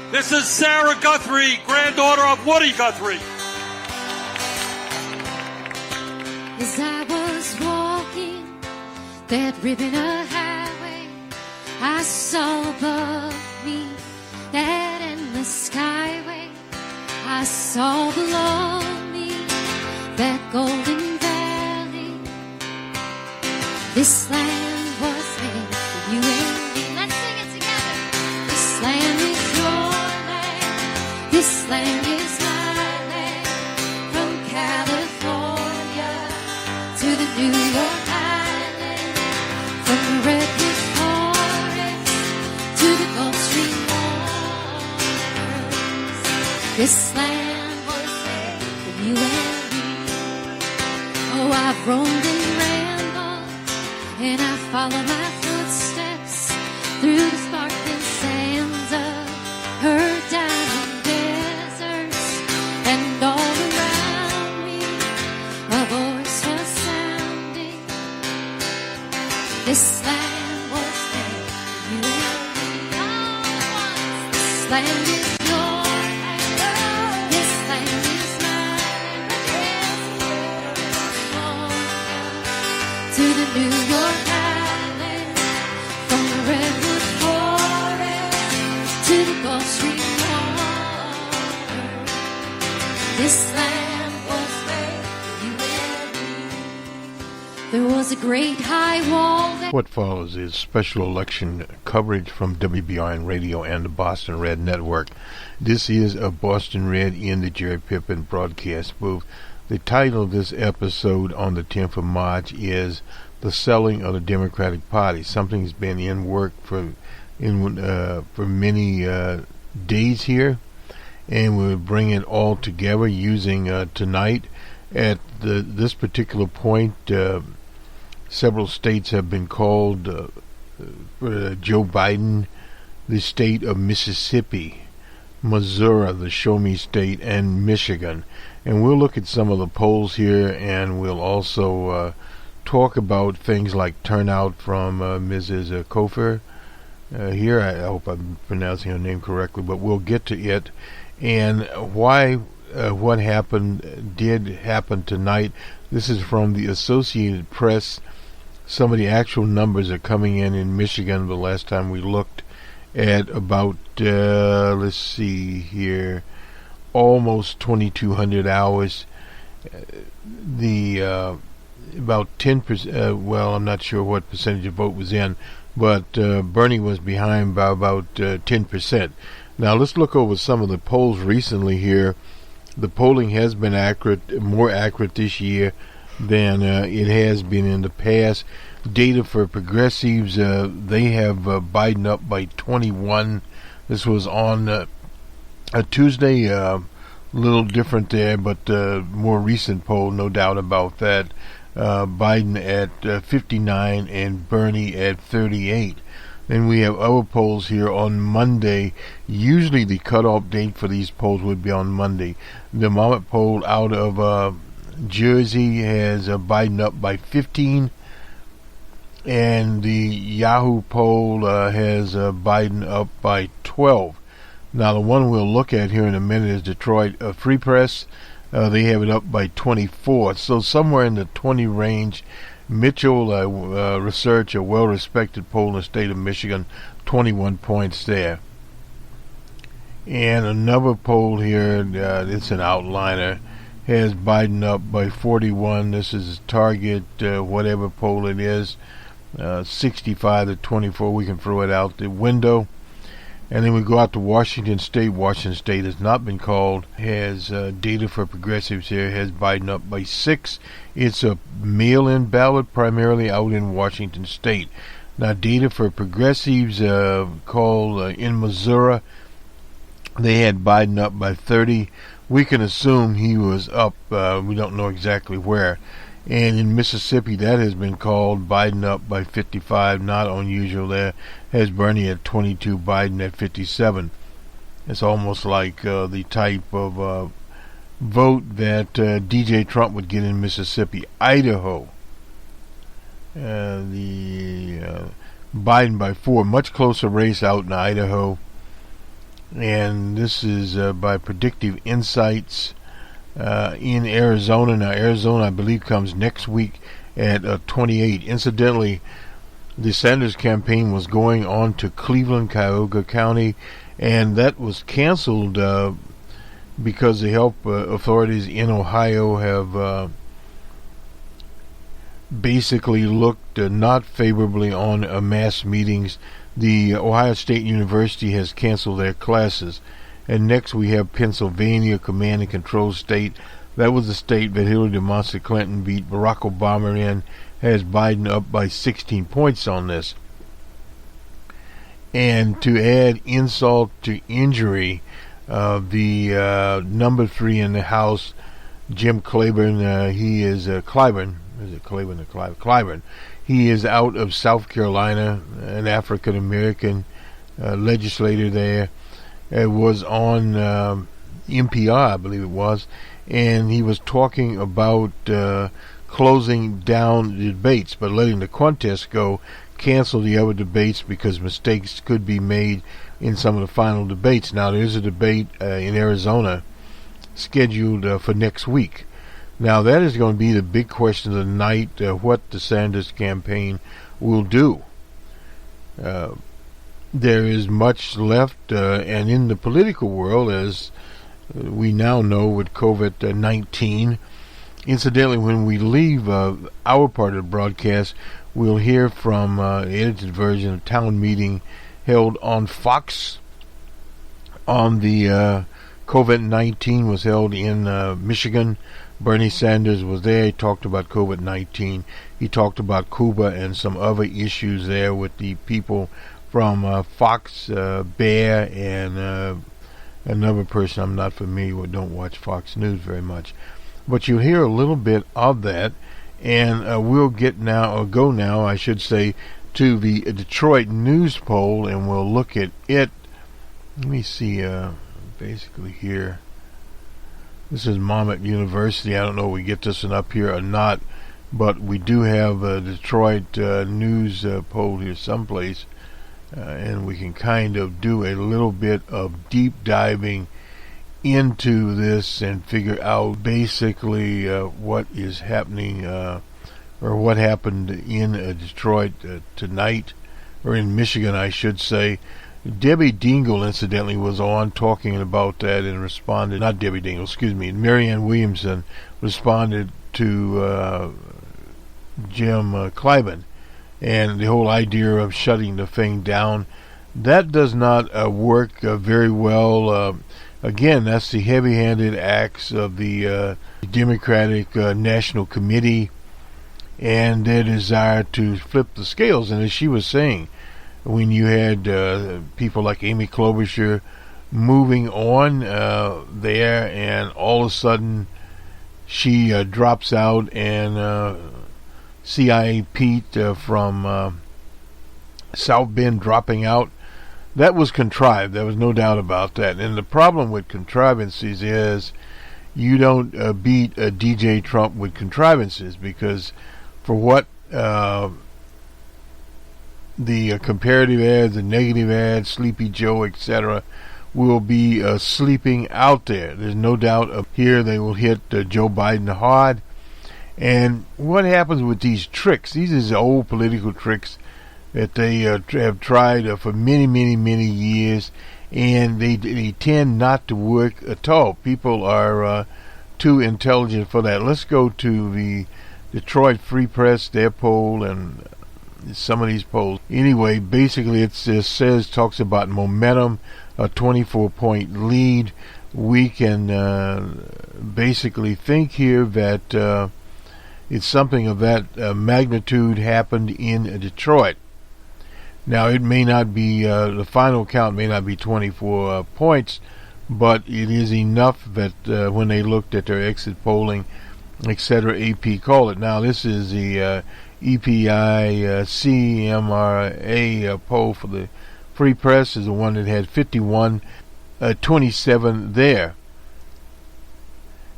This is Sarah Guthrie, granddaughter of Woody Guthrie. As I was walking that ribbon of highway, I saw above me that endless skyway. I saw below me that golden valley. This land was made for you and me. Let's sing it together. This land is your land. This land is my land. From California to the New York Island. From the Redwood Forest to the Gulf Stream waters. This land was made for you and me. Oh, I've roamed and rambled, and I follow my footsteps through the sparkling sands of her diamond deserts. And all around me a voice was sounding. This land was made for you and me. All at once. This land is your land. This land is mine. To the New York Island, from the Redwood Forest to the Gulf Stream water. This land was made for you and me. There was a great high wall that... What follows is special election coverage from WBRN Radio and the Boston Red Network. This is a Boston Red in the Jerry Pippin broadcast booth. The title of this episode on the 10th of March is The Selling of the Democratic Party. Something's been in work for many days here, and we'll bring it all together using tonight. At this particular point, several states have been called for Joe Biden, the state of Mississippi, Missouri, the Show Me State, and Michigan. And we'll look at some of the polls here, and we'll also talk about things like turnout from Mrs. Kofer here. I hope I'm pronouncing her name correctly, but we'll get to it and why what did happen tonight. This is from the Associated Press. Some of the actual numbers are coming in Michigan. The last time we looked at about, let's see here, almost 2,200 hours. About 10%, well, I'm not sure what percentage of vote was in, but Bernie was behind by about 10%. Now let's look over some of the polls recently here. The polling has been more accurate this year than it has been in the past. Data for progressives, they have Biden up by 21. This was on a Tuesday, a little different there, but more recent poll, no doubt about that. Biden at 59 and Bernie at 38. Then we have other polls here on Monday. Usually the cutoff date for these polls would be on Monday. The Moment poll out of Jersey has Biden up by 15. And the Yahoo poll has Biden up by 12. Now the one we'll look at here in a minute is Detroit Free Press. They have it up by 24. So somewhere in the 20 range. Mitchell Research, a well-respected poll in the state of Michigan, 21 points there. And another poll here, it's an outliner, has Biden up by 41. This is Target, whatever poll it is, 65 to 24. We can throw it out the window. And then we go out to Washington State. Washington State has not been called. Has data for progressives here. Has Biden up by 6. It's a mail-in ballot primarily out in Washington State. Now data for progressives called in Missouri. They had Biden up by 30. We can assume he was up. We don't know exactly where. And in Mississippi, that has been called. Biden up by 55, not unusual there. Has Bernie at 22, Biden at 57. It's almost like the type of vote that DJ Trump would get in Mississippi. Idaho, the Biden by 4. Much closer race out in Idaho. and this is by Predictive Insights in Arizona. Now, Arizona, I believe, comes next week at 28. Incidentally, the Sanders campaign was going on to Cleveland, Cuyahoga County, and that was canceled because the health authorities in Ohio have basically looked not favorably on mass meetings. The Ohio State University has canceled their classes. And next we have Pennsylvania, command and control state. That was the state that Hillary Monster Clinton beat Barack Obama in, has Biden up by 16 points on this. And to add insult to injury, the number 3 in the House, Jim Clyburn, he is Clyburn. Is it Clyburn or Clyburn? He is out of South Carolina, an African American legislator there. It was on NPR, I believe it was, and he was talking about closing down the debates, but letting the contest go, cancel the other debates because mistakes could be made in some of the final debates. Now, there is a debate in Arizona scheduled for next week. Now, that is going to be the big question of the night, what the Sanders campaign will do. There is much left, and in the political world, as we now know with COVID-19. Incidentally, when we leave our part of the broadcast, we'll hear from the edited version of Town Meeting held on Fox. On the COVID-19 was held in Michigan. Bernie Sanders was there. He talked about COVID-19. He talked about Cuba and some other issues there with the people from Fox, Bear, and another person I'm not familiar with, don't watch Fox News very much. But you'll hear a little bit of that, and we'll go now, I should say, to the Detroit News poll, and we'll look at it. Let me see, basically here. This is Monmouth University. I don't know if we get this one up here or not, but we do have a Detroit News poll here someplace, and we can kind of do a little bit of deep diving into this and figure out basically what is happening or what happened in Detroit tonight, or in Michigan, I should say. Debbie Dingle, incidentally, was on talking about that and responded. Not Debbie Dingle, excuse me. Marianne Williamson responded to Jim Clyburn and the whole idea of shutting the thing down. That does not work very well. Again, that's the heavy-handed acts of the Democratic National Committee and their desire to flip the scales. And as she was saying, when you had people like Amy Klobuchar moving on there, and all of a sudden she drops out, and CIA Pete from South Bend dropping out, that was contrived. There was no doubt about that. And the problem with contrivances is you don't beat DJ Trump with contrivances, because for what the comparative ads, the negative ads, Sleepy Joe, etc., will be sleeping out there. There's no doubt here they will hit Joe Biden hard. And what happens with these tricks? These are old political tricks that they have tried for many, many, many years, and they tend not to work at all. People are too intelligent for that. Let's go to the Detroit Free Press, their poll, and some of these polls. Anyway, basically it talks about momentum, a 24-point lead. We can basically think here that it's something of that magnitude happened in Detroit. Now, it may not be, the final count may not be 24 points, but it is enough that when they looked at their exit polling, etc., AP called it. Now, this is the EPI CMRA poll for the Free Press, is the one that had 51-27 there.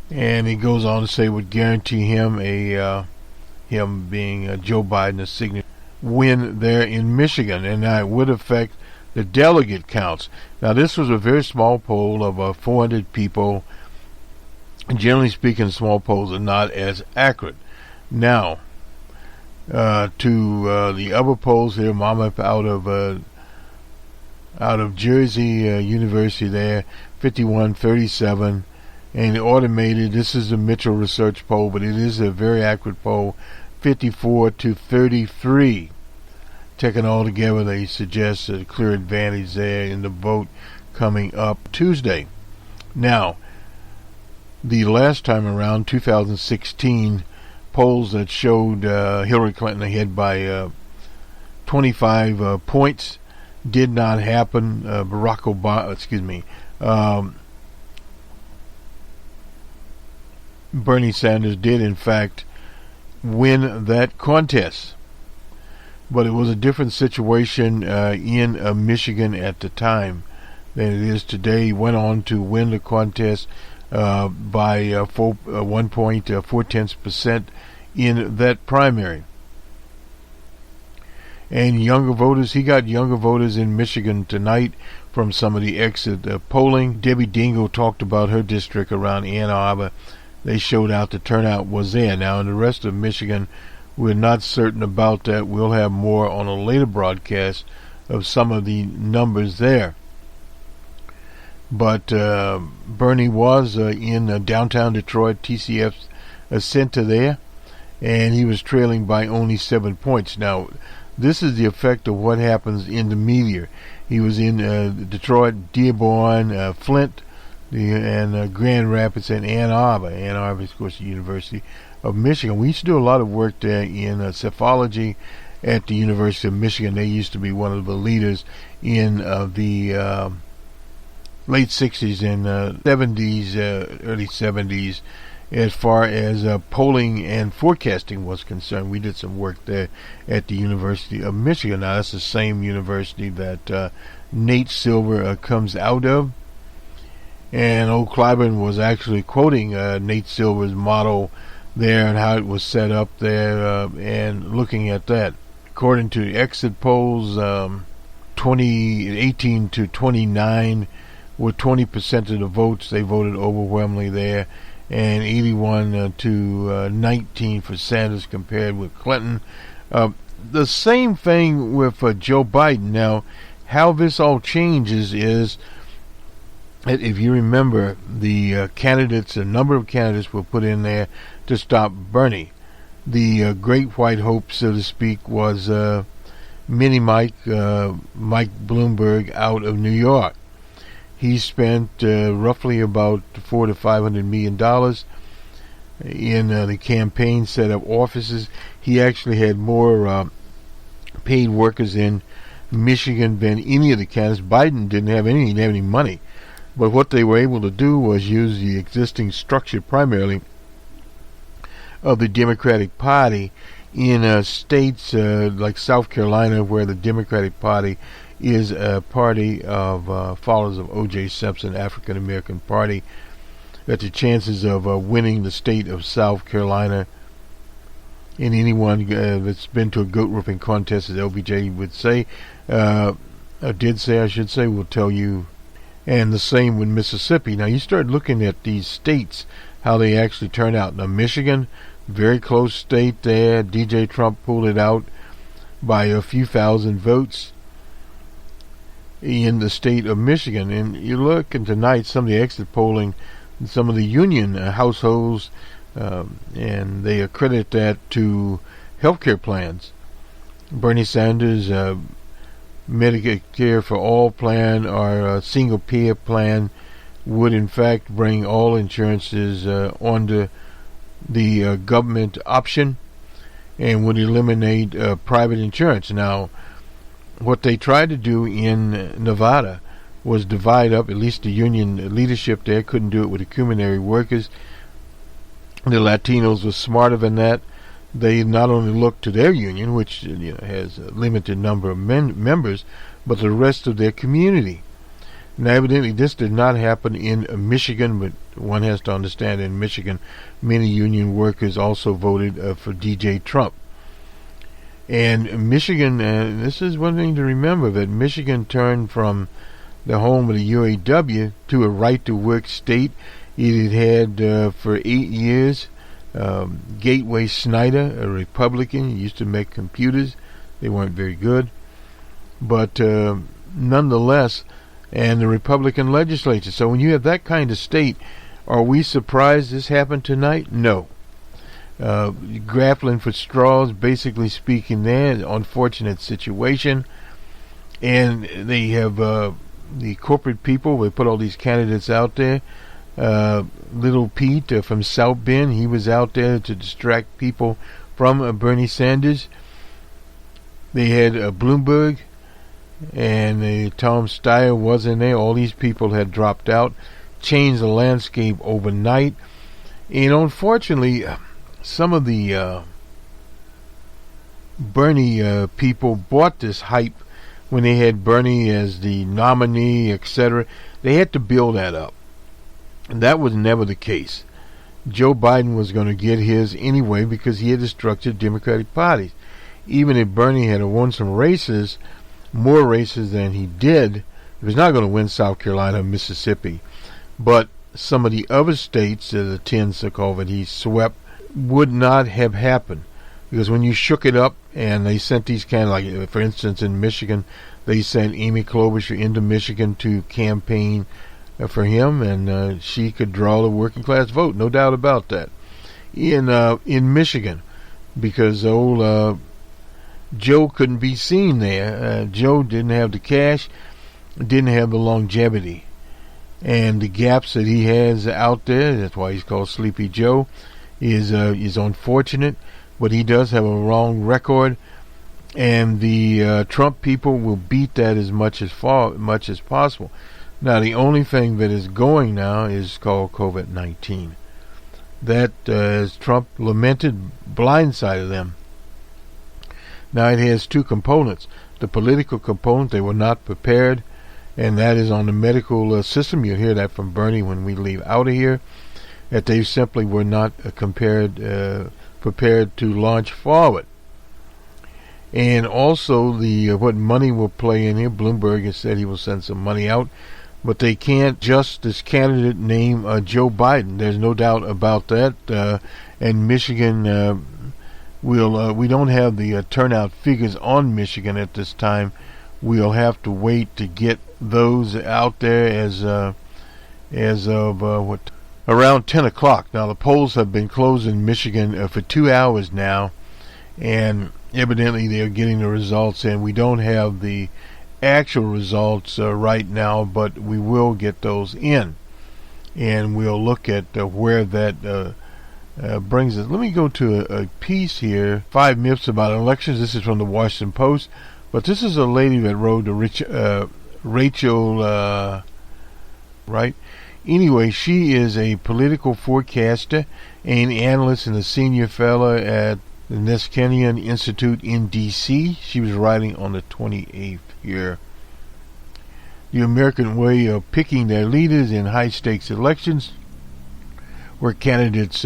And he goes on to say would guarantee him him being Joe Biden a signature win there in Michigan, and that would affect the delegate counts. Now, this was a very small poll of 400 people. Generally speaking, small polls are not as accurate. Now, to the other polls here, Mama out of Jersey University there, 51-37, and automated. This is a Mitchell Research poll, but it is a very accurate poll, 54-33. Taken all together, they suggest a clear advantage there in the vote coming up Tuesday. Now, the last time around, 2016, polls that showed Hillary Clinton ahead by 25 points did not happen. Bernie Sanders did, in fact, win that contest. But it was a different situation in Michigan at the time than it is today. He went on to win the contest by 1.4% in that primary. And younger voters, he got younger voters in Michigan tonight from some of the exit polling. Debbie Dingle talked about her district around Ann Arbor. They showed out the turnout was there. Now, in the rest of Michigan, we're not certain about that. We'll have more on a later broadcast of some of the numbers there. But Bernie was in downtown Detroit, TCF's center there, and he was trailing by only 7 points. Now, this is the effect of what happens in the media. He was in Detroit, Dearborn, Flint, and Grand Rapids, and Ann Arbor. Ann Arbor is, of course, the University of Michigan. We used to do a lot of work there in cephalogy at the University of Michigan. They used to be one of the leaders in the late 60s and 70s, early 70s, as far as polling and forecasting was concerned. We did some work there at the University of Michigan. Now, that's the same university that Nate Silver comes out of. And old Clyburn was actually quoting Nate Silver's model there and how it was set up there, and looking at that. According to the exit polls, 18 to 29 were 20% of the votes. They voted overwhelmingly there, and 81 to 19 for Sanders compared with Clinton. The same thing with Joe Biden. Now, how this all changes is, if you remember, the candidates, a number of candidates were put in there to stop Bernie. The great white hope, so to speak, was Mini Mike Bloomberg out of New York. He spent roughly about $400 to $500 million in the campaign, set up offices. He actually had more paid workers in Michigan than any of the candidates. Biden didn't have any money. But what they were able to do was use the existing structure primarily of the Democratic Party in states like South Carolina, where the Democratic Party is a party of followers of O.J. Simpson, African American Party, that the chances of winning the state of South Carolina, and anyone that's been to a goat roofing contest, as LBJ would say, did say, I should say, will tell you. And the same with Mississippi. Now, you start looking at these states, how they actually turn out. Now, Michigan, very close state there. DJ Trump pulled it out by a few thousand votes in the state of Michigan. And you look, and tonight, some of the exit polling, some of the union households, and they accredit that to healthcare plans. Bernie Sanders, Medicare for All plan, or a single payer plan, would in fact bring all insurances onto the government option and would eliminate private insurance. Now, what they tried to do in Nevada was divide up, at least the union leadership there couldn't do it with the community workers. The Latinos were smarter than that. They not only looked to their union, which has a limited number of members, but the rest of their community. Now, evidently, this did not happen in Michigan, but one has to understand in Michigan, many union workers also voted for DJ Trump. And Michigan, this is one thing to remember, that Michigan turned from the home of the UAW to a right-to-work state. It had had for 8 years Gateway Snyder, a Republican. He used to make computers. They weren't very good. But nonetheless, and the Republican legislature. So when you have that kind of state, are we surprised this happened tonight? No. Grappling for straws, basically speaking there, unfortunate situation. And they have the corporate people, they put all these candidates out there. Little Pete from South Bend, he was out there to distract people from Bernie Sanders. They had Bloomberg, and Tom Steyer wasn't there. All these people had dropped out, changed the landscape overnight. And unfortunately, some of the Bernie people bought this hype when they had Bernie as the nominee, etc. They had to build that up. And that was never the case. Joe Biden was going to get his anyway because he had the structured Democratic parties. Even if Bernie had won some races, more races than he did, he was not going to win South Carolina and Mississippi. But some of the other states, the 10 so-called that he swept, would not have happened. Because when you shook it up and they sent these kind of, like, for instance, in Michigan, they sent Amy Klobuchar into Michigan to campaign for him, and she could draw the working class vote, no doubt about that. In Michigan, because old Joe couldn't be seen there. Joe didn't have the cash, didn't have the longevity, and the gaps that he has out there. That's why he's called Sleepy Joe. Is unfortunate, but he does have a wrong record, and the Trump people will beat that as much as possible. Now, the only thing that is going now is called COVID-19. That, as Trump lamented, blindsided them. Now, it has two components. The political component, they were not prepared, and that is on the medical system. You'll hear that from Bernie when we leave out of here, that they simply were not prepared to launch forward. And also, the what money will play in here. Bloomberg has said he will send some money out, but they can't just this candidate name Joe Biden. There's no doubt about that. And Michigan we don't have the turnout figures on Michigan at this time. We'll have to wait to get those out there as of around 10 o'clock. Now, the polls have been closed in Michigan for 2 hours now, and evidently they're getting the results in. We don't have the actual results right now, but we will get those in, and we'll look at where that brings us. Let me go to a piece here, 5 myths about elections. This is from the Washington Post, but this is a lady that wrote Rachel, right? Anyway, she is a political forecaster and analyst and a senior fellow at the Neskenian Institute in D.C. She was writing on the 28th here. The American way of picking their leaders in high-stakes elections, where candidates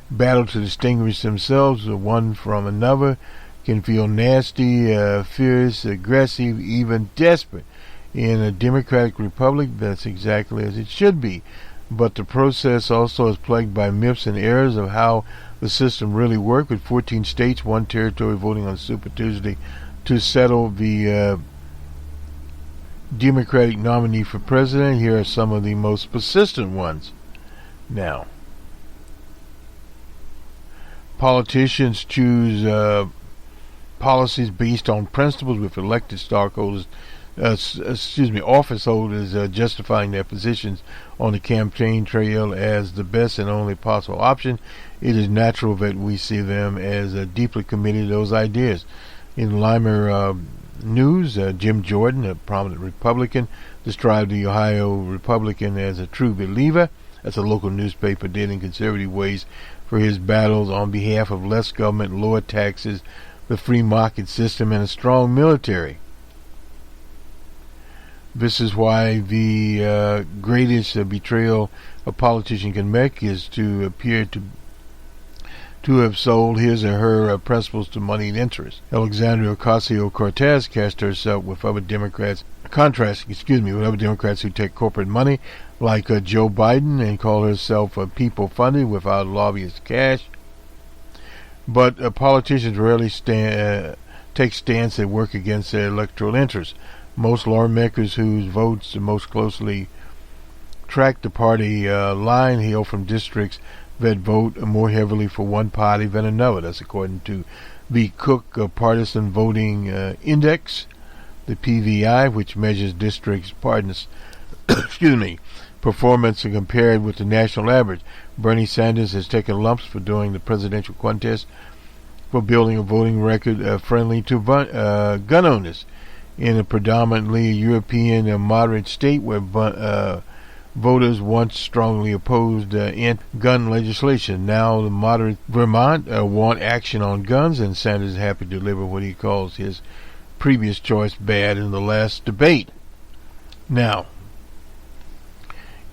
battle to distinguish themselves one from another, can feel nasty, fierce, aggressive, even desperate. In a democratic republic, that's exactly as it should be. But the process also is plagued by myths and errors of how the system really worked, with 14 states, 1 territory voting on Super Tuesday to settle the Democratic nominee for president. Here are some of the most persistent ones. Now, politicians choose policies based on principles, with elected stockholders office holders justifying their positions on the campaign trail as the best and only possible option. It is natural that we see them as deeply committed to those ideas. In Limer News, Jim Jordan, a prominent Republican, described the Ohio Republican as a true believer. That's a local newspaper dealing in conservative ways for his battles on behalf of less government, lower taxes, the free market system, and a strong military. This is why the greatest betrayal a politician can make is to appear to have sold his or her principles to moneyed interests. Alexandria Ocasio-Cortez cast herself with other Democrats, with other Democrats who take corporate money, like Joe Biden, and call herself people-funded without lobbyist cash. But politicians rarely take stance that work against their electoral interests. Most lawmakers whose votes most closely track the party line hail from districts that vote more heavily for one party than another. That's according to the Cook Partisan Voting Index, the PVI, which measures districts' performance compared with the national average. Bernie Sanders has taken lumps for doing the presidential contest for building a voting record friendly to gun owners in a predominantly European moderate state where voters once strongly opposed anti-gun legislation. Now the moderate Vermont want action on guns, and Sanders is happy to deliver what he calls his previous choice bad in the last debate. Now,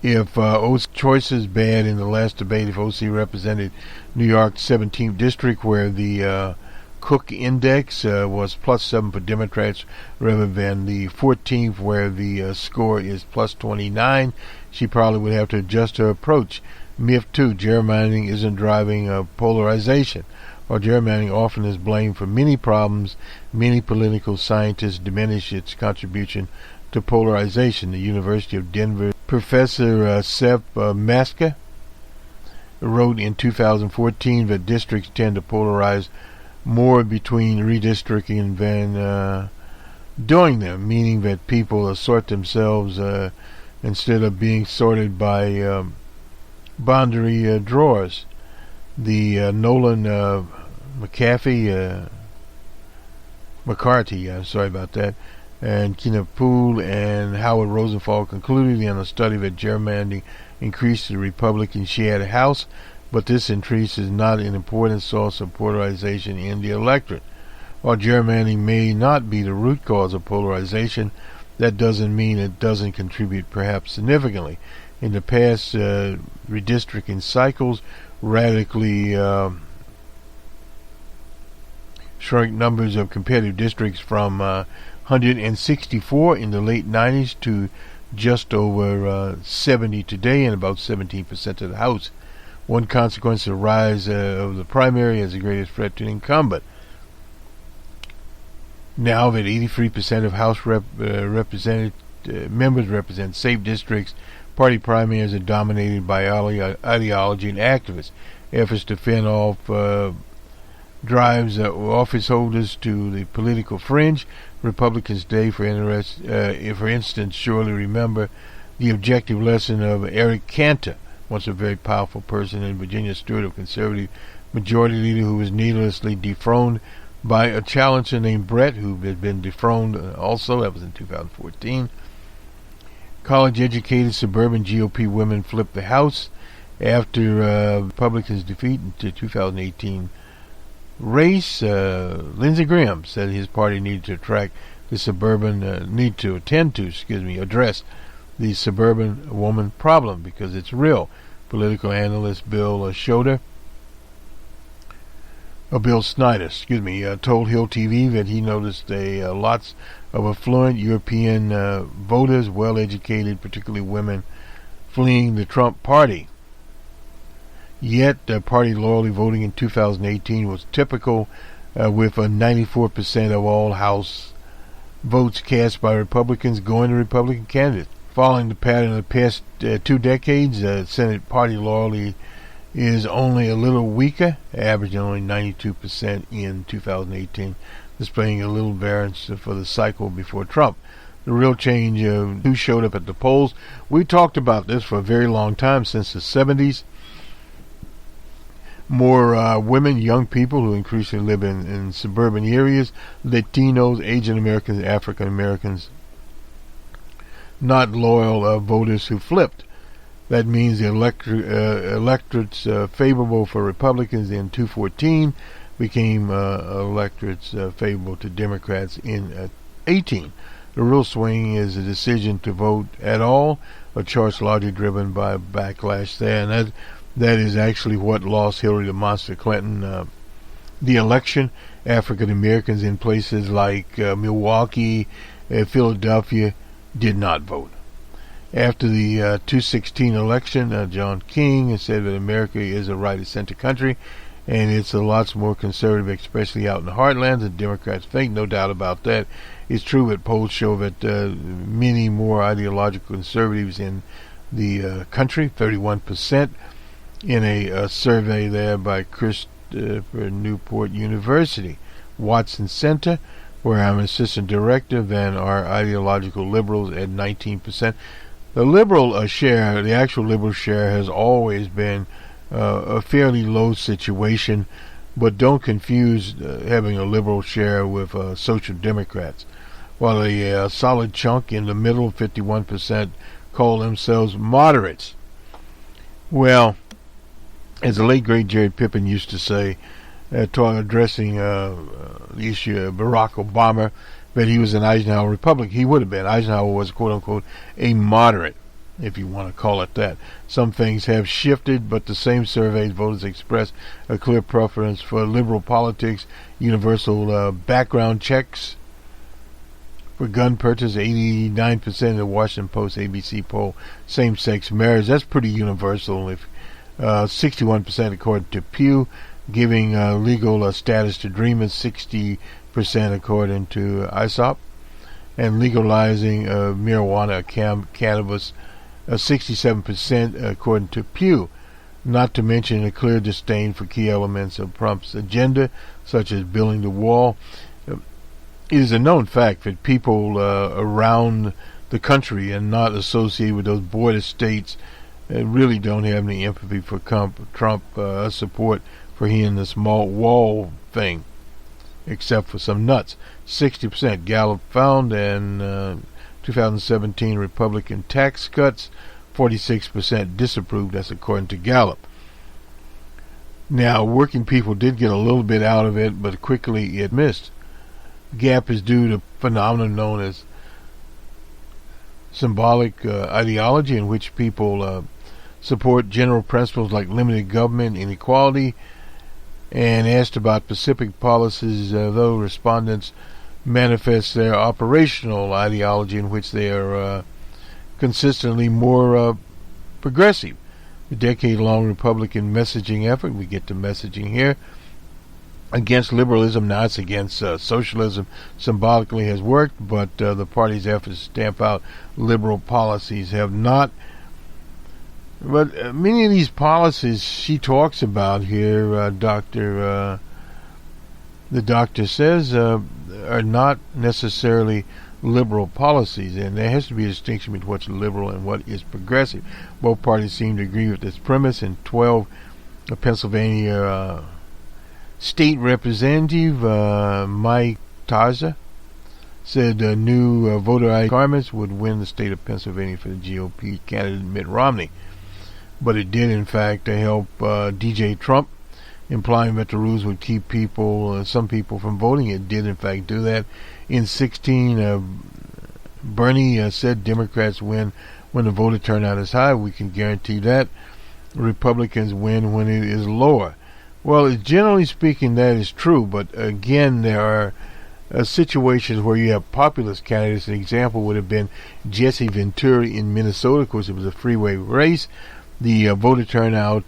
if OC's choice is bad in the last debate, if OC represented New York's 17th district, where the Cook Index was +7 for Democrats, rather than the 14th, where the score is +29, she probably would have to adjust her approach. Myth 2, gerrymandering isn't driving polarization. While gerrymandering often is blamed for many problems, many political scientists diminish its contribution to polarization. The University of Denver Professor Seth Maska wrote in 2014 that districts tend to polarize more between redistricting than doing them, meaning that people sort themselves instead of being sorted by boundary drawers. The Nolan McCarthy, sorry about that, and Kenneth Poole and Howard Rosenthal concluded in a study that gerrymandering increased the Republican share of the House, but this increase is not an important source of polarization in the electorate. While gerrymandering may not be the root cause of polarization, that doesn't mean it doesn't contribute perhaps significantly. In the past, redistricting cycles radically shrunk numbers of competitive districts from 164 in the late 90s to just over 70 today, and about 17% of the House. One consequence of the rise of the primary as the greatest threat to the incumbent. Now that 83% of House members represent safe districts, party primaries are dominated by ideology and activists. Efforts to fend off drives office holders to the political fringe. Republicans today, for instance, surely remember the objective lesson of Eric Cantor, once a very powerful person in Virginia, steward of conservative majority leader, who was needlessly dethroned by a challenger named Brett, who had been dethroned also. That was in 2014. College-educated suburban GOP women flipped the House after Republicans' defeat in the 2018 race. Lindsey Graham said his party needed to address the suburban woman problem because it's real. Political analyst Bill Snyder, told Hill TV that he noticed lots of affluent European voters, well-educated, particularly women, fleeing the Trump party. Yet, party loyalty voting in 2018 was typical, with 94% of all House votes cast by Republicans going to Republican candidates. Following the pattern of the past 2 decades, Senate party loyalty is only a little weaker, averaging only 92% in 2018, displaying a little variance for the cycle before Trump. The real change who showed up at the polls. We talked about this for a very long time, since the 70s. More women, young people who increasingly live in suburban areas, Latinos, Asian Americans, African Americans, not loyal voters who flipped. That means the electorates favorable for Republicans in 2014 became electorates favorable to Democrats in 18. The real swing is a decision to vote at all, a choice largely driven by backlash there. And That is actually what lost Hillary the Monster Clinton the election. African Americans in places like Milwaukee, Philadelphia did not vote. After the 2016 election, John King said that America is a right-of-center country, and it's a lots more conservative, especially out in the heartland than Democrats think. No doubt about that. It's true that polls show that many more ideological conservatives in the country, 31%, in a survey there by Christopher Newport University, Watson Center, where I'm assistant director, than are ideological liberals at 19%. The liberal share, the actual liberal share, has always been a fairly low situation, but don't confuse having a liberal share with social democrats. While a solid chunk in the middle, 51%, call themselves moderates. Well, as the late great Jared Pippin used to say, addressing the issue of Barack Obama, that he was an Eisenhower Republican. He would have been. Eisenhower was, quote unquote, a moderate, if you want to call it that. Some things have shifted, but the same surveys voters expressed a clear preference for liberal politics, universal background checks for gun purchase, 89% in the Washington Post ABC poll, same-sex marriage. That's pretty universal. If 61% according to Pew, giving legal status to dreamers, 60% according to ISOP, and legalizing marijuana, cannabis, 67% according to Pew. Not to mention a clear disdain for key elements of Trump's agenda, such as building the wall. It is a known fact that people around the country and not associated with those border states really don't have any empathy for Trump support for he and the small wall thing, except for some nuts. 60% Gallup found, and 2017 Republican tax cuts, 46% disapproved. That's according to Gallup. Now, working people did get a little bit out of it, but quickly it missed. Gap is due to a phenomenon known as symbolic ideology, in which people support general principles like limited government, inequality, and asked about specific policies, though respondents manifest their operational ideology, in which they are consistently more progressive. The decade-long Republican messaging effort, we get to messaging here, against liberalism, now it's against socialism, symbolically has worked, but the party's efforts to stamp out liberal policies have not. But many of these policies she talks about here, the doctor says, are not necessarily liberal policies, and there has to be a distinction between what's liberal and what is progressive. Both parties seem to agree with this premise. In 12, Pennsylvania State Representative Mike Tarza said new voter ID requirements would win the state of Pennsylvania for the GOP candidate Mitt Romney. But it did, in fact, help DJ Trump, implying that the rules would keep some people from voting. It did, in fact, do that. In 16, Bernie said Democrats win when the voter turnout is high. We can guarantee that. Republicans win when it is lower. Well, generally speaking, that is true. But again, there are situations where you have populist candidates. An example would have been Jesse Ventura in Minnesota. Of course, it was a freeway race. The voter turnout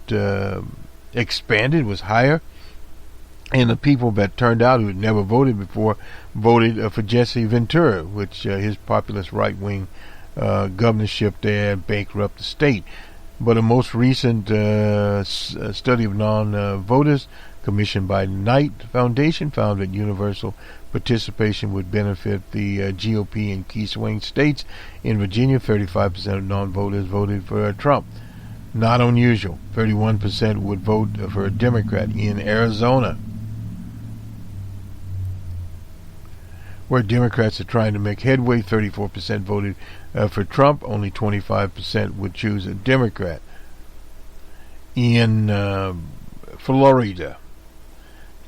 expanded, was higher, and the people that turned out who had never voted before voted for Jesse Ventura, which his populist right-wing governorship there bankrupt the state. But a most recent study of non-voters commissioned by Knight Foundation found that universal participation would benefit the GOP in key swing states. In Virginia, 35% of non-voters voted for Trump. Not unusual. 31% would vote for a Democrat. In Arizona, where Democrats are trying to make headway, 34% voted for Trump. Only 25% would choose a Democrat. In Florida,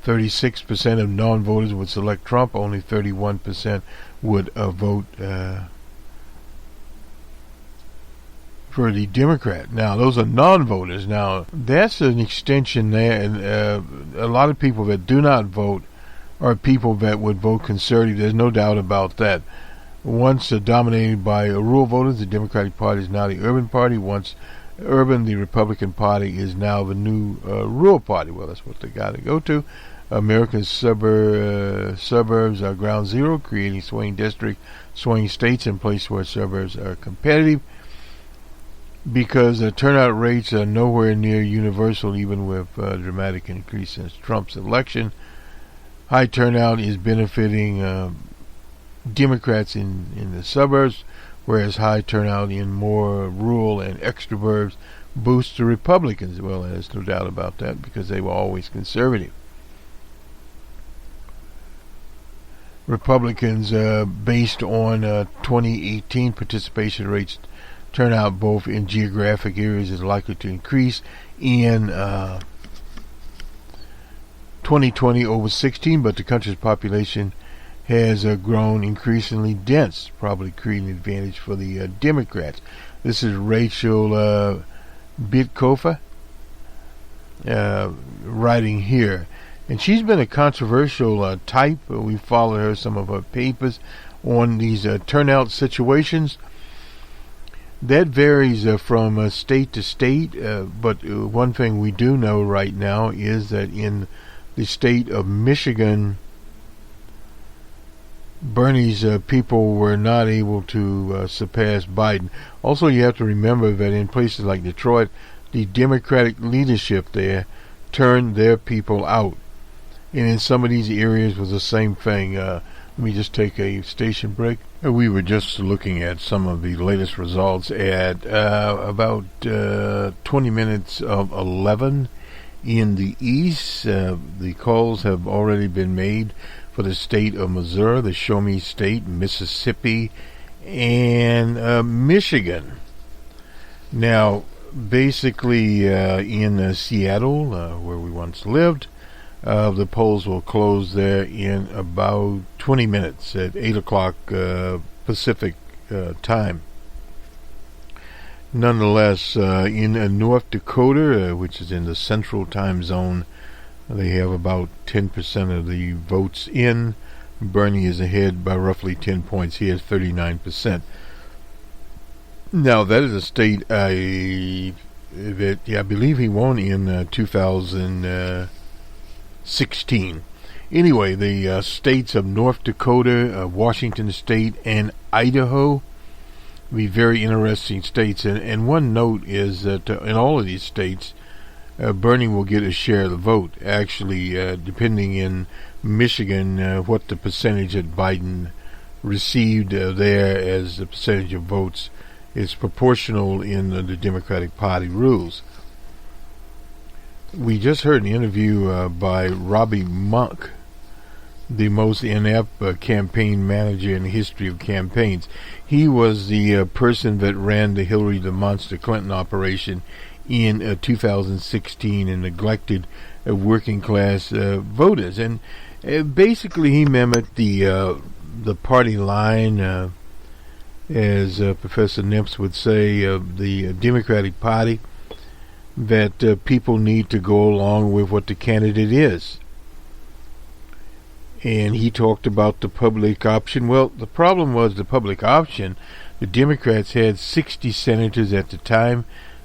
36% of non-voters would select Trump. Only 31% would vote for the Democrat. Now, those are non-voters. Now, that's an extension there, and a lot of people that do not vote are people that would vote conservative. There's no doubt about that. Once dominated by rural voters, the Democratic Party is now the urban party. Once urban, the Republican Party is now the new rural party. Well, that's what they got to go to. America's suburbs are ground zero, creating swing districts, swing states in places where suburbs are competitive, because turnout rates are nowhere near universal, even with dramatic increase since Trump's election. High turnout is benefiting Democrats in the suburbs, whereas high turnout in more rural and extraburbs boosts the Republicans. Well, there's no doubt about that, because they were always conservative. Republicans, based on 2018 participation rates, turnout both in geographic areas is likely to increase in 2020 over 16, but the country's population has grown increasingly dense, probably creating an advantage for the Democrats. This is Rachel Bitkofer writing here. And she's been a controversial type. We followed her, some of her papers on these turnout situations. That varies from state to state, but one thing we do know right now is that in the state of Michigan, Bernie's people were not able to surpass Biden. Also, you have to remember that in places like Detroit, the Democratic leadership there turned their people out. And in some of these areas was the same thing. Let me just take a station break. We were just looking at some of the latest results at about 20 minutes of 11 in the east. The calls have already been made for the state of Missouri, the Show Me State, Mississippi, and Michigan. Now, basically in Seattle, where we once lived, the polls will close there in about 20 minutes at 8 o'clock Pacific time. Nonetheless, in North Dakota, which is in the central time zone, they have about 10% of the votes in. Bernie is ahead by roughly 10 points. He has 39%. Now, that is a state that I believe he won in 2016. Anyway, the states of North Dakota, Washington State, and Idaho will be very interesting states. And one note is that in all of these states, Bernie will get a share of the vote. Actually, depending in Michigan, what the percentage that Biden received there as the percentage of votes is proportional in the Democratic Party rules. We just heard an interview by Robbie Monk, the most inept campaign manager in the history of campaigns. He was the person that ran the Hillary the Monster Clinton operation in 2016 and neglected working class voters. And basically he mimicked the party line, as Professor Nips would say, the Democratic Party, that people need to go along with what the candidate is. And he talked about the public option. Well, the problem was the public option. The Democrats had 60 senators at the time.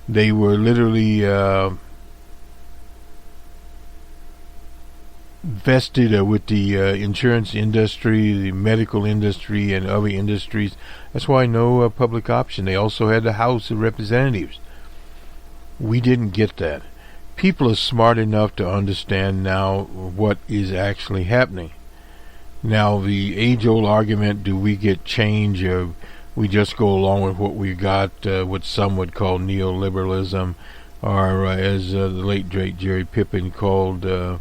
They were literally vested with the insurance industry, the medical industry, and other industries. That's why no public option. They also had the House of Representatives. We didn't get that. People are smart enough to understand now what is actually happening. Now, the age-old argument, do we get change, or we just go along with what we got, what some would call neoliberalism, or as the late great Jerry Pippin called an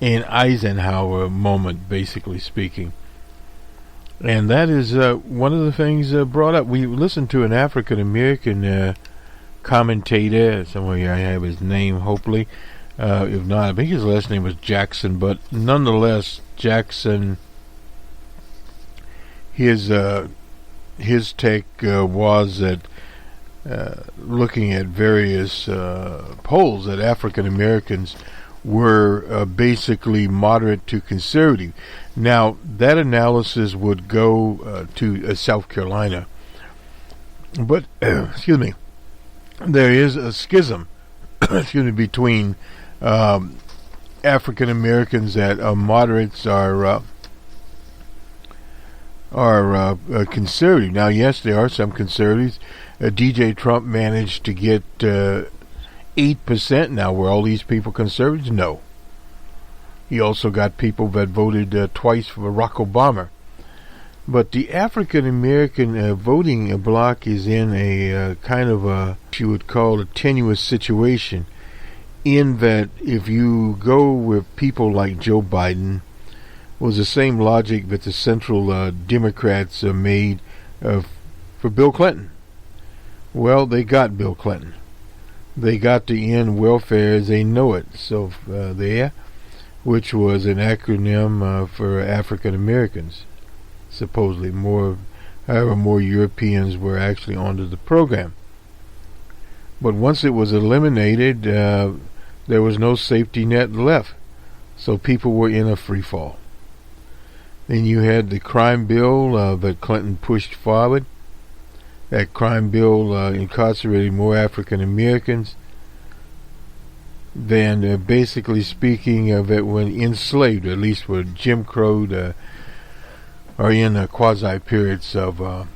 Eisenhower moment, basically speaking. And that is one of the things brought up. We listened to an African-American commentator, somewhere here I have his name, hopefully. If not, I think his last name was Jackson, but nonetheless, Jackson, his take was that looking at various polls, that African Americans were basically moderate to conservative. Now, that analysis would go to South Carolina. But, excuse me, there is a schism between African Americans that are moderates are conservative. Now, yes, there are some conservatives. DJ Trump managed to get 8%. Now, were all these people conservatives? No. He also got people that voted twice for Barack Obama. But the African American voting bloc is in a kind of a, you would call, a tenuous situation, in that if you go with people like Joe Biden, was the same logic that the central Democrats made for Bill Clinton. Well, they got Bill Clinton. They got to end welfare as they know it. So there, which was an acronym for African Americans. Supposedly more Europeans were actually onto the program. But once it was eliminated, there was no safety net left. So people were in a free fall. Then you had the crime bill that Clinton pushed forward. That crime bill incarcerated more African Americans than, basically speaking, that were enslaved, at least were Jim Crow, are in quasi periods of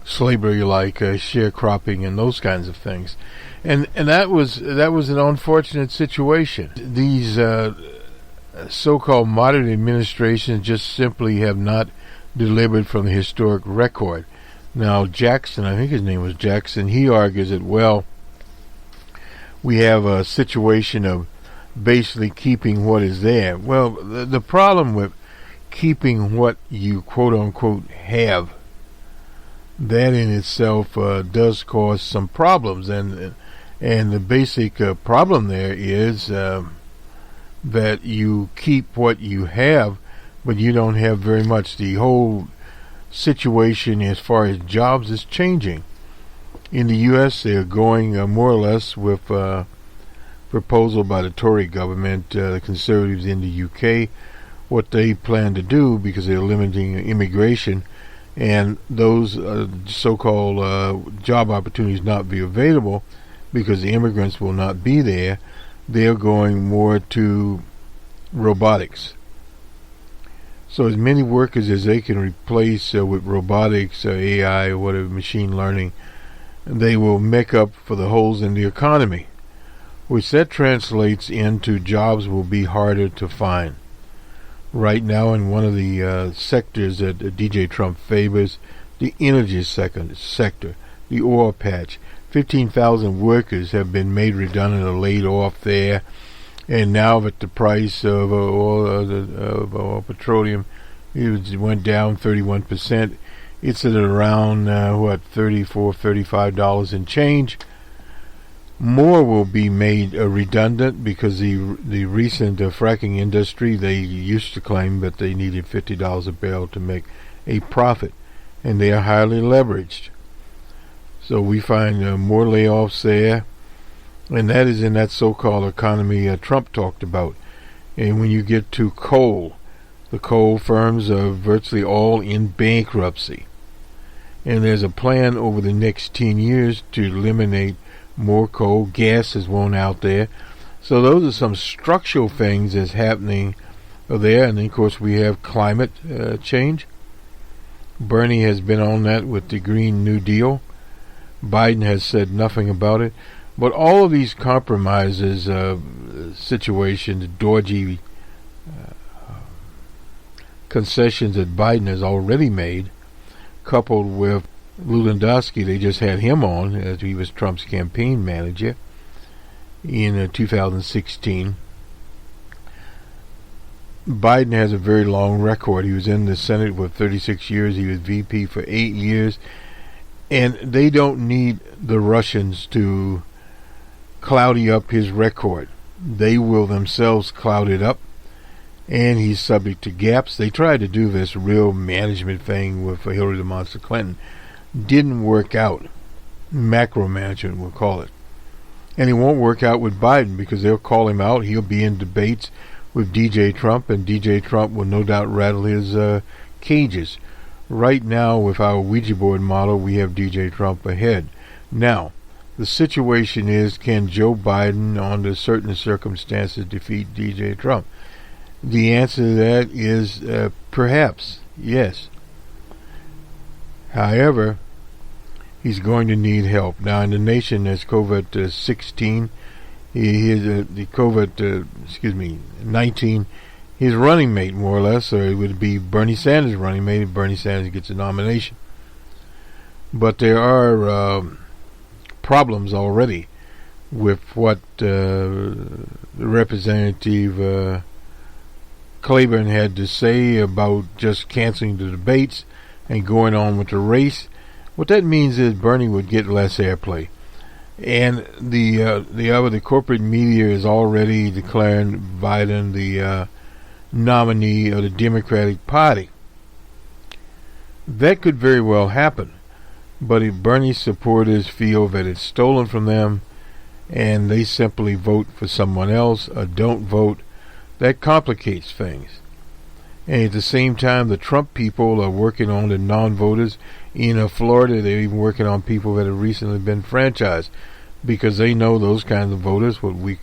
slavery, like sharecropping and those kinds of things, and that was an unfortunate situation. These so-called modern administrations just simply have not delivered from the historic record. Now, Jackson, I think his name was Jackson, he argues that, well, we have a situation of basically keeping what is there. Well, the problem with keeping what you quote-unquote have, that in itself does cause some problems. And the basic problem there is that you keep what you have, but you don't have very much. The whole situation as far as jobs is changing. In the U.S., they're going more or less with proposal by the Tory government, the Conservatives in the UK, what they plan to do, because they're limiting immigration, and those so-called job opportunities not be available because the immigrants will not be there. They're going more to robotics. So as many workers as they can replace with robotics, AI, or whatever, machine learning, they will make up for the holes in the economy, which that translates into jobs will be harder to find. Right now, in one of the sectors that DJ Trump favors, the energy sector, the oil patch, 15,000 workers have been made redundant or laid off there. And now that the price of oil, petroleum, it went down 31%, it's at around $34, $35 and change. More will be made redundant because the recent fracking industry, they used to claim that they needed $50 a barrel to make a profit, and they are highly leveraged. So we find more layoffs there. And that is in that so-called economy Trump talked about. And when you get to coal, the coal firms are virtually all in bankruptcy. And there's a plan over the next 10 years to eliminate more coal. Gas is one out there. So those are some structural things that's happening there. And then, of course, we have climate change. Bernie has been on that with the Green New Deal. Biden has said nothing about it. But all of these compromises, situations, dodgy concessions that Biden has already made, coupled with Lewandowski, they just had him on as he was Trump's campaign manager in 2016. Biden has a very long record. He was in the Senate for 36 years. He was VP for 8 years. And they don't need the Russians to cloudy up his record. They will themselves cloud it up, and he's subject to gaps. They tried to do this real management thing with Hillary the Monster Clinton. Didn't work out. macro management, we'll call it. And it won't work out with Biden because they'll call him out. He'll be in debates with DJ Trump, and DJ Trump will no doubt rattle his cages. Right now, with our Ouija board model, we have DJ Trump ahead. Now, the situation is, can Joe Biden, under certain circumstances, defeat DJ Trump? The answer to that is perhaps, yes. However, he's going to need help. Now, in the nation, there's COVID-16. The COVID-19. His running mate, more or less, or it would be Bernie Sanders' running mate if Bernie Sanders gets a nomination. But there are problems already with what Representative Clyburn had to say about just canceling the debates and going on with the race. What that means is Bernie would get less airplay. And the corporate media is already declaring Biden the nominee of the Democratic Party. That could very well happen. But if Bernie's supporters feel that it's stolen from them and they simply vote for someone else or don't vote, that complicates things. And at the same time, the Trump people are working on the non-voters. In Florida, they're even working on people that have recently been franchised because they know those kinds of voters, what we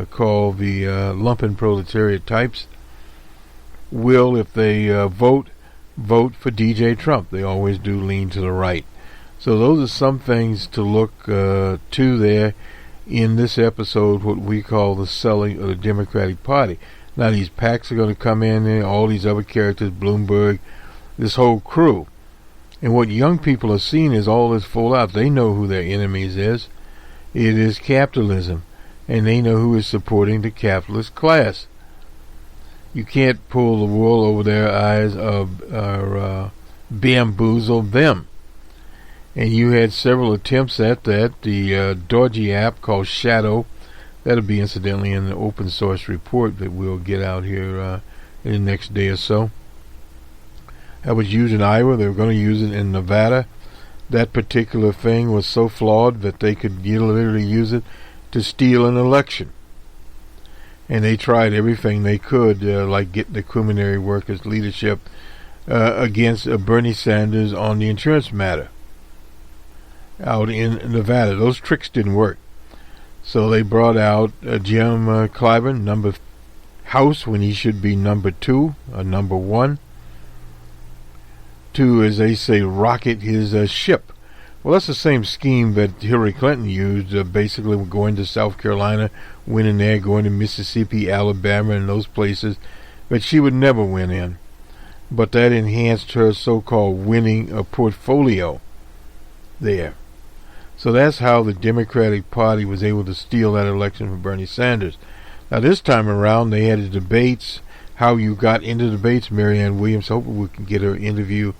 call the lumpen proletariat types, will, if they vote for DJ Trump. They always do lean to the right. So those are some things to look to there in this episode, what we call the selling of the Democratic Party. Now these PACs are going to come in there, all these other characters, Bloomberg, this whole crew. And what young people are seeing is all this fallout. They know who their enemies is. It is capitalism. And they know who is supporting the capitalist class. You can't pull the wool over their eyes or bamboozle them. And you had several attempts at that. The dodgy app called Shadow, that'll be incidentally in the open source report that we'll get out here in the next day or so. That was used in Iowa. They were going to use it in Nevada. That particular thing was so flawed that they could literally use it to steal an election. And they tried everything they could, like getting the criminal workers' leadership against Bernie Sanders on the insurance matter out in Nevada. Those tricks didn't work. So they brought out Jim Clyburn, number House, when he should be number 2 or number 1, to, as they say, rocket his ship. Well, that's the same scheme that Hillary Clinton used, basically going to South Carolina, winning there, going to Mississippi, Alabama, and those places that she would never win in. But that enhanced her so-called winning portfolio there. So that's how the Democratic Party was able to steal that election from Bernie Sanders. Now this time around, they had the debates, how you got into debates. Marianne Williams, hopefully we can get her interview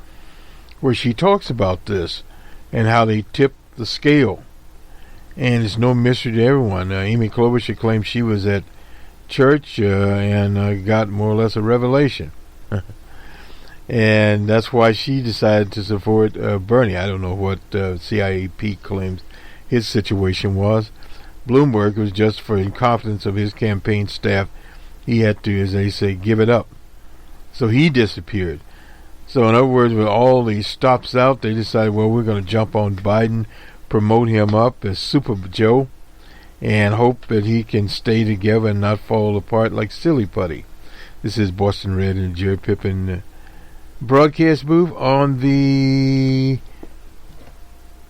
where she talks about this and how they tipped the scale. And it's no mystery to everyone. Amy Klobuchar claimed she was at church and got more or less a revelation. And that's why she decided to support Bernie. I don't know what CIAP claims his situation was. Bloomberg was just for incompetence of his campaign staff. He had to, as they say, give it up. So he disappeared. So in other words, with all these stops out, they decided, well, we're going to jump on Biden, promote him up as Super Joe, and hope that he can stay together and not fall apart like silly putty. This is Boston Red and Jerry Pippin broadcast booth on the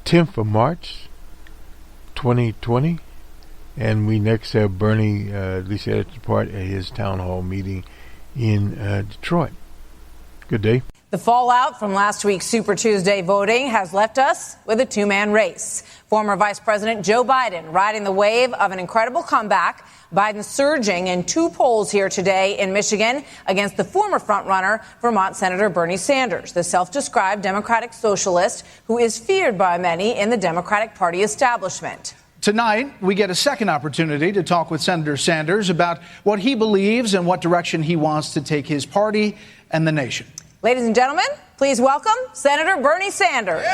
10th of March, 2020. And we next have Bernie, at least at part at his town hall meeting in Detroit. Good day. The fallout from last week's Super Tuesday voting has left us with a two-man race. Former Vice President Joe Biden riding the wave of an incredible comeback. Biden surging in 2 polls here today in Michigan against the former frontrunner, Vermont Senator Bernie Sanders, the self-described Democratic socialist who is feared by many in the Democratic Party establishment. Tonight, we get a second opportunity to talk with Senator Sanders about what he believes and what direction he wants to take his party and the nation. Ladies and gentlemen, please welcome Senator Bernie Sanders.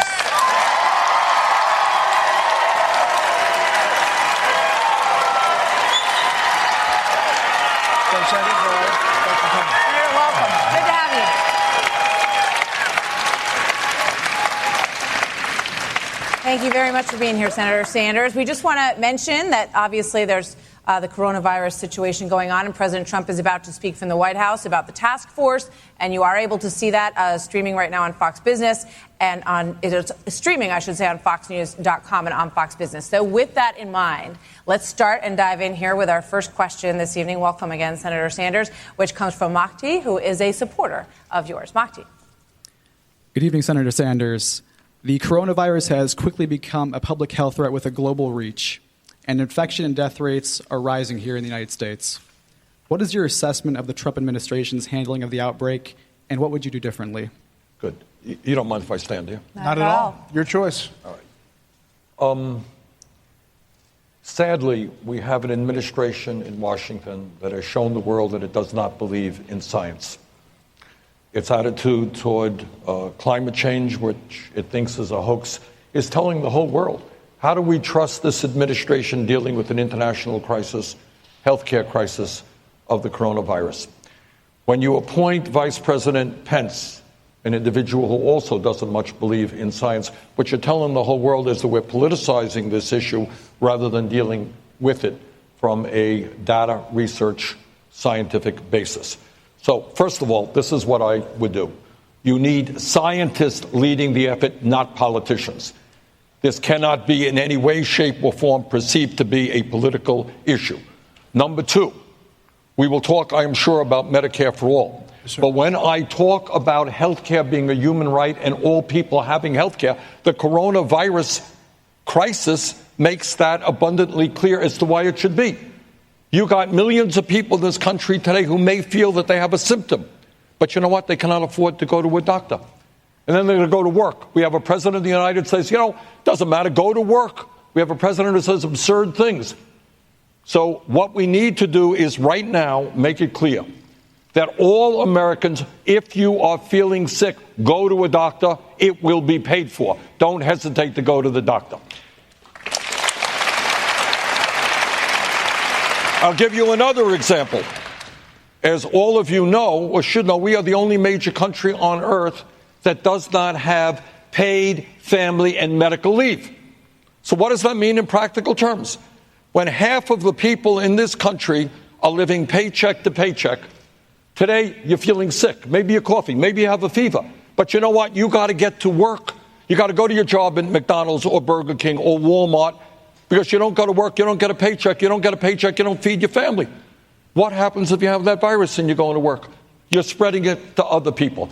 Senator, welcome. Good to have you. Thank you very much for being here, Senator Sanders. We just want to mention that obviously there's the coronavirus situation going on, and President Trump is about to speak from the White House about the task force, and you are able to see that streaming right now on Fox Business and it's streaming, I should say, on FoxNews.com and on Fox Business. So with that in mind, let's start and dive in here with our first question this evening. Welcome again, Senator Sanders, which comes from Mahdi, who is a supporter of yours. Mahdi. Good evening, Senator Sanders. The coronavirus has quickly become a public health threat with a global reach, and infection and death rates are rising here in the United States. What is your assessment of the Trump administration's handling of the outbreak, and what would you do differently? Good. You don't mind if I stand here? Not at all. Your choice. All right. Sadly, we have an administration in Washington that has shown the world that it does not believe in science. Its attitude toward climate change, which it thinks is a hoax, is telling the whole world, how do we trust this administration dealing with an international crisis, healthcare crisis of the coronavirus? When you appoint Vice President Pence, an individual who also doesn't much believe in science, what you're telling the whole world is that we're politicizing this issue rather than dealing with it from a data research scientific basis. So, first of all, this is what I would do. You need scientists leading the effort, not politicians. This cannot be in any way, shape, or form perceived to be a political issue. Number two, we will talk, I am sure, about Medicare for all. Yes, but when I talk about health care being a human right and all people having health care, the coronavirus crisis makes that abundantly clear as to why it should be. You got millions of people in this country today who may feel that they have a symptom, but you know what? They cannot afford to go to a doctor. And then they're going to go to work. We have a president of the United States, doesn't matter, go to work. We have a president who says absurd things. So what we need to do is right now make it clear that all Americans, if you are feeling sick, go to a doctor. It will be paid for. Don't hesitate to go to the doctor. I'll give you another example. As all of you know, or should know, we are the only major country on earth that does not have paid family and medical leave. So what does that mean in practical terms? When half of the people in this country are living paycheck to paycheck, today you're feeling sick, maybe you're coughing, maybe you have a fever, but you know what? You got to get to work. You got to go to your job at McDonald's or Burger King or Walmart, because you don't go to work, you don't get a paycheck, you don't get a paycheck, you don't feed your family. What happens if you have that virus and you're going to work? You're spreading it to other people.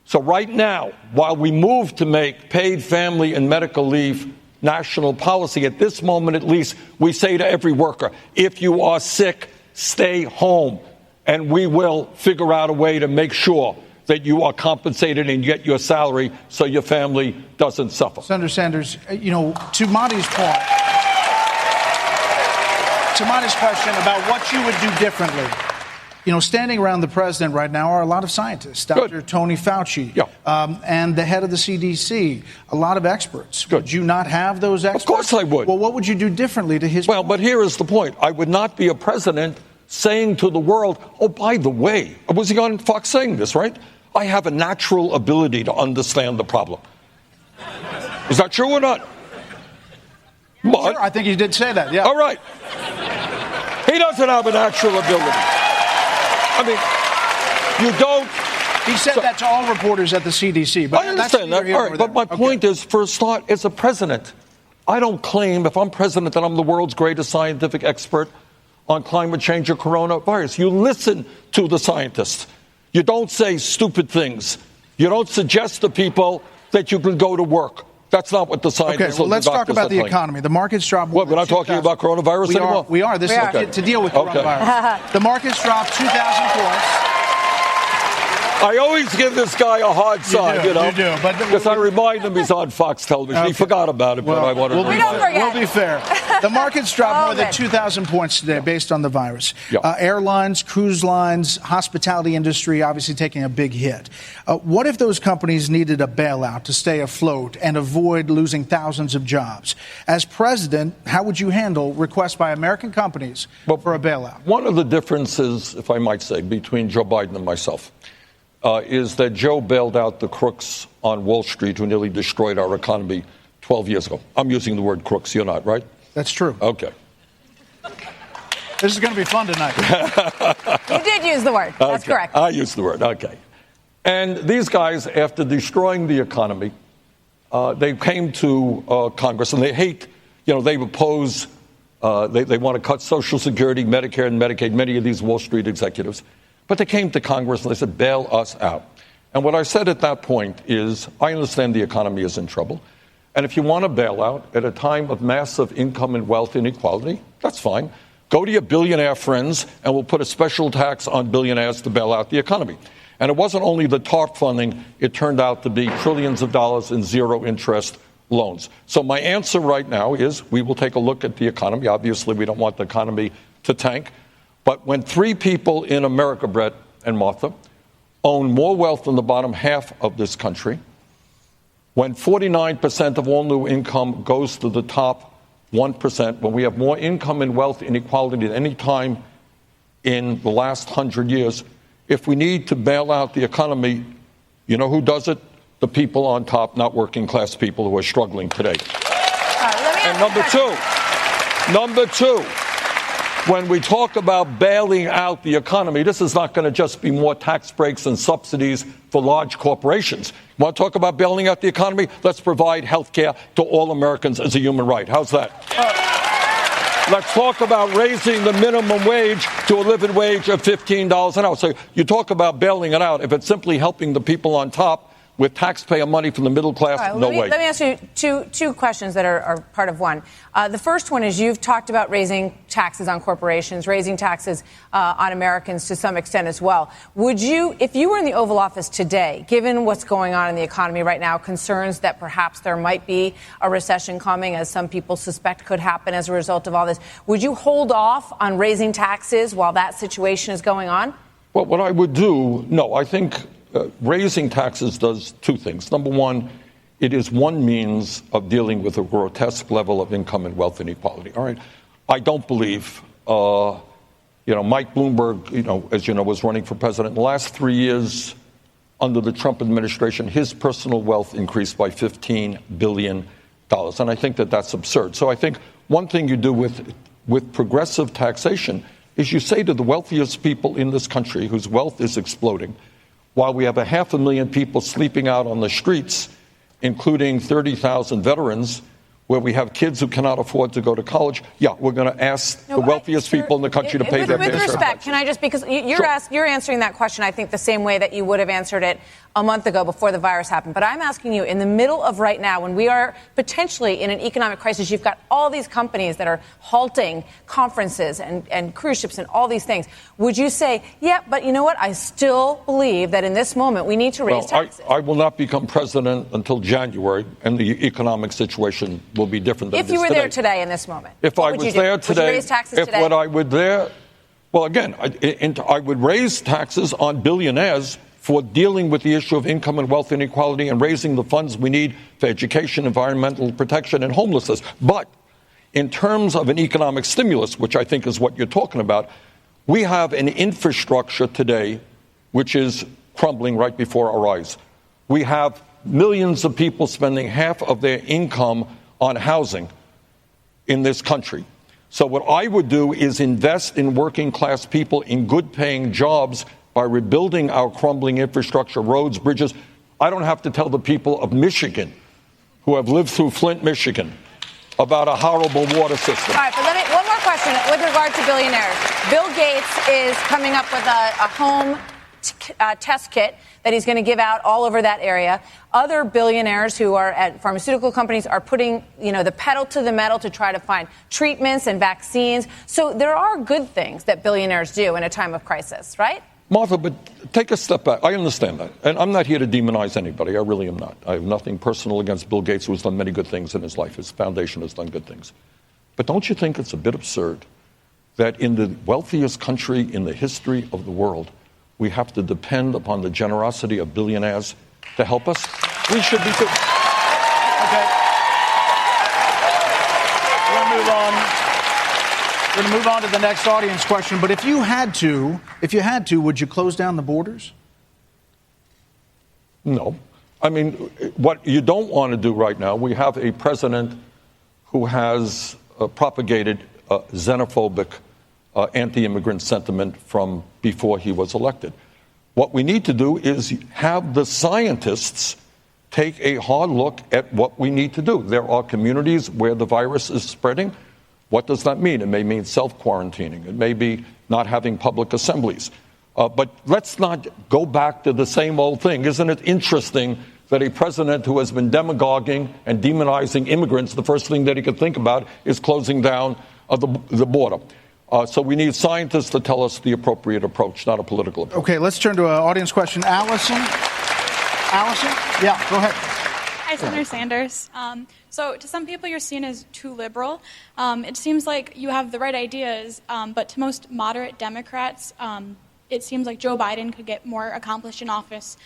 So right now, while we move to make paid family and medical leave national policy, at this moment at least, we say to every worker, if you are sick, stay home, and we will figure out a way to make sure that you are compensated and get your salary so your family doesn't suffer. Senator Sanders, to Mahdi's point, to Mahdi's question about what you would do differently. Standing around the president right now are a lot of scientists, Dr. Tony Fauci, and the head of the CDC, a lot of experts. Good. Would you not have those experts? Of course I would. Well, what would you do differently to his point? But here is the point. I would not be a president saying to the world, oh, by the way, was he on Fox saying this, right? I have a natural ability to understand the problem. Is that true or not? But, sure, I think he did say that, yeah. All right. He doesn't have a natural ability. I mean, you don't. He said that to all reporters at the CDC. But I understand that. All right, but my point is, for a start, as a president, I don't claim, if I'm president, that I'm the world's greatest scientific expert on climate change or coronavirus. You listen to the scientists. You don't say stupid things. You don't suggest to people that you can go to work. That's not what the scientists. Okay, well, let's talk about the economy. The market's dropped. What? We're not talking about coronavirus anymore. We are. This is to deal with coronavirus. The market's dropped 2,000 points. I always give this guy a hard side, you know. You do, but because I remind him he's on Fox Television. Okay. He forgot about it, but I wanted to. We don't forget. We'll be fair. The market's dropped more than 2,000 points today based on the virus. Yeah. Airlines, cruise lines, hospitality industry obviously taking a big hit. What if those companies needed a bailout to stay afloat and avoid losing thousands of jobs? As president, how would you handle requests by American companies for a bailout? One of the differences, if I might say, between Joe Biden and myself is that Joe bailed out the crooks on Wall Street who nearly destroyed our economy 12 years ago. I'm using the word crooks. You're not, right? That's true. Okay. This is going to be fun tonight. You did use the word. That's Okay. correct. I used the word. Okay. And these guys, after destroying the economy, they came to Congress and they hate, they oppose, they want to cut Social Security, Medicare, and Medicaid, many of these Wall Street executives. But they came to Congress and they said, bail us out. And what I said at that point is, I understand the economy is in trouble. And if you want a bailout at a time of massive income and wealth inequality, that's fine. Go to your billionaire friends and we'll put a special tax on billionaires to bail out the economy. And it wasn't only the TARP funding, it turned out to be trillions of dollars in zero interest loans. So my answer right now is we will take a look at the economy. Obviously, we don't want the economy to tank. But when 3 people in America, Brett and Martha, own more wealth than the bottom half of this country, when 49% of all new income goes to the top 1%, when we have more income and wealth inequality than any time in the last 100 years, if we need to bail out the economy, you know who does it? The people on top, not working class people who are struggling today. And number two, when we talk about bailing out the economy, this is not going to just be more tax breaks and subsidies for large corporations. You want to talk about bailing out the economy? Let's provide health care to all Americans as a human right. How's that? Let's talk about raising the minimum wage to a living wage of $15 an hour. So you talk about bailing it out. If it's simply helping the people on top with taxpayer money from the middle class, no way. Let me ask you two questions that are part of one. The first one is you've talked about raising taxes on corporations, raising taxes on Americans to some extent as well. Would you, if you were in the Oval Office today, given what's going on in the economy right now, concerns that perhaps there might be a recession coming, as some people suspect could happen as a result of all this, would you hold off on raising taxes while that situation is going on? Well, what I would do, no, I think raising taxes does 2 things. Number one, it is one means of dealing with a grotesque level of income and wealth inequality. All right. I don't believe, Mike Bloomberg, as you know, was running for president. In the last 3 years under the Trump administration, his personal wealth increased by $15 billion. And I think that that's absurd. So I think one thing you do with progressive taxation is you say to the wealthiest people in this country whose wealth is exploding, while we have 500,000 people sleeping out on the streets, including 30,000 veterans, where we have kids who cannot afford to go to college, we're going to ask the wealthiest people in the country to pay their fair share. With respect, can I just, because you're answering that question, I think, the same way that you would have answered it a month ago before the virus happened. But I'm asking you, in the middle of right now, when we are potentially in an economic crisis, you've got all these companies that are halting conferences and cruise ships and all these things. Would you say, but you know what? I still believe that in this moment we need to raise taxes. I will not become president until January, and the economic situation will be different than if you were today. there today in this moment. If I was there today, would you raise taxes today? What I would there, well, again, I would raise taxes on billionaires for dealing with the issue of income and wealth inequality and raising the funds we need for education, environmental protection, and homelessness. But in terms of an economic stimulus, which I think is what you're talking about, we have an infrastructure today which is crumbling right before our eyes. We have millions of people spending half of their income on housing in this country. So what I would do is invest in working class people in good paying jobs by rebuilding our crumbling infrastructure, roads, bridges. I don't have to tell the people of Michigan who have lived through Flint, Michigan, about a horrible water system. All right, but one more question with regard to billionaires. Bill Gates is coming up with a home test kit that he's going to give out all over that area. Other billionaires who are at pharmaceutical companies are putting, the pedal to the metal to try to find treatments and vaccines. So there are good things that billionaires do in a time of crisis, right? Martha, but take a step back. I understand that. And I'm not here to demonize anybody. I really am not. I have nothing personal against Bill Gates, who has done many good things in his life. His foundation has done good things. But don't you think it's a bit absurd that in the wealthiest country in the history of the world, we have to depend upon the generosity of billionaires to help us? We should be too. Okay. We're going to move on. We're going to move on to the next audience question. But if you had to, would you close down the borders? No. I mean, what you don't want to do right now, we have a president who has propagated xenophobic anti-immigrant sentiment from before he was elected. What we need to do is have the scientists take a hard look at what we need to do. There are communities where the virus is spreading. What does that mean? It may mean self-quarantining. It may be not having public assemblies. But let's not go back to the same old thing. Isn't it interesting that a president who has been demagoguing and demonizing immigrants, the first thing that he could think about is closing down the border? So we need scientists to tell us the appropriate approach, not a political approach. Okay, let's turn to an audience question. Allison? Allison? Yeah, go ahead. Hi, Senator Sanders. So to some people, you're seen as too liberal. It seems like you have the right ideas, but to most moderate Democrats, it seems like Joe Biden could get more accomplished in office.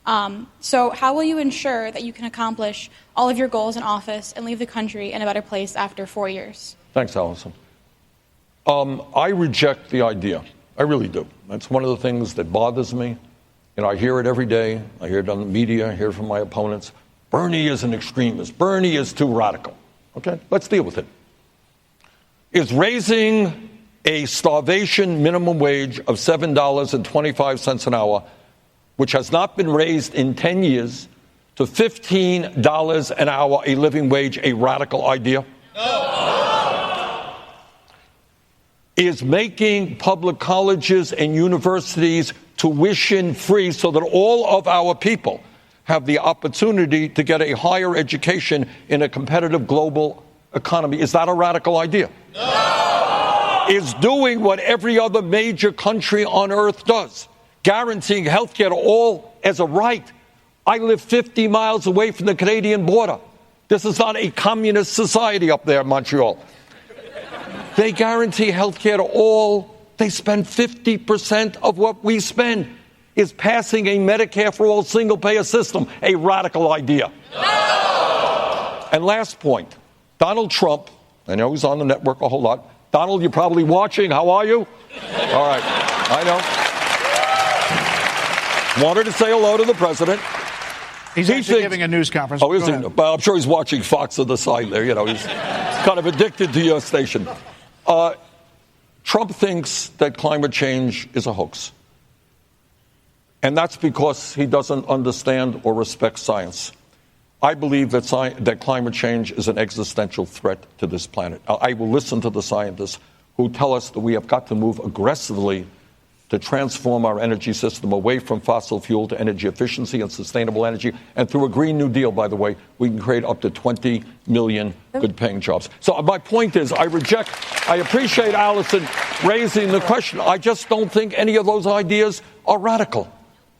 So how will you ensure that you can accomplish all of your goals in office and leave the country in a better place after 4 years? Thanks, Allison. I reject the idea. I really do. That's one of the things that bothers me. You know, I hear it every day. I hear it on the media. I hear it from my opponents. Bernie is an extremist. Bernie is too radical. Okay, let's deal with it. Is raising a starvation minimum wage of $7.25 an hour, which has not been raised in 10 years, to $15 an hour, a living wage, a radical idea? No. Is making public colleges and universities tuition free so that all of our people have the opportunity to get a higher education in a competitive global economy, is that a radical idea? No. Is doing what every other major country on earth does, guaranteeing health care to all as a right. I live 50 miles away from the Canadian border. This is not a communist society up there in Montreal. They guarantee health care to all. They spend 50% of what we spend. Is passing a Medicare for all single-payer system a radical idea? No! And last point, Donald Trump, I know he's on the network a whole lot. Donald, you're probably watching. How are you? All right, I know. Wanted to say hello to the president. He's actually giving a news conference. Oh, isn't he? I'm sure he's watching Fox on the side there. You know, he's kind of addicted to your station. Trump thinks that climate change is a hoax. And that's because he doesn't understand or respect science. I believe that climate change is an existential threat to this planet. I will listen to the scientists who tell us that we have got to move aggressively to transform our energy system away from fossil fuel to energy efficiency and sustainable energy. And through a Green New Deal, by the way, we can create up to 20 million good-paying jobs. So my point is, I appreciate Allison raising the question. I just don't think any of those ideas are radical.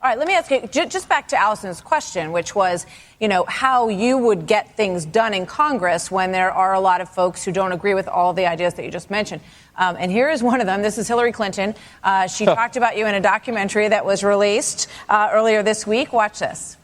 All right, let me ask you, just back to Allison's question, which was, you know, how you would get things done in Congress when there are a lot of folks who don't agree with all the ideas that you just mentioned. And here is one of them. This is Hillary Clinton. She talked about you in a documentary that was released earlier this week. Watch this.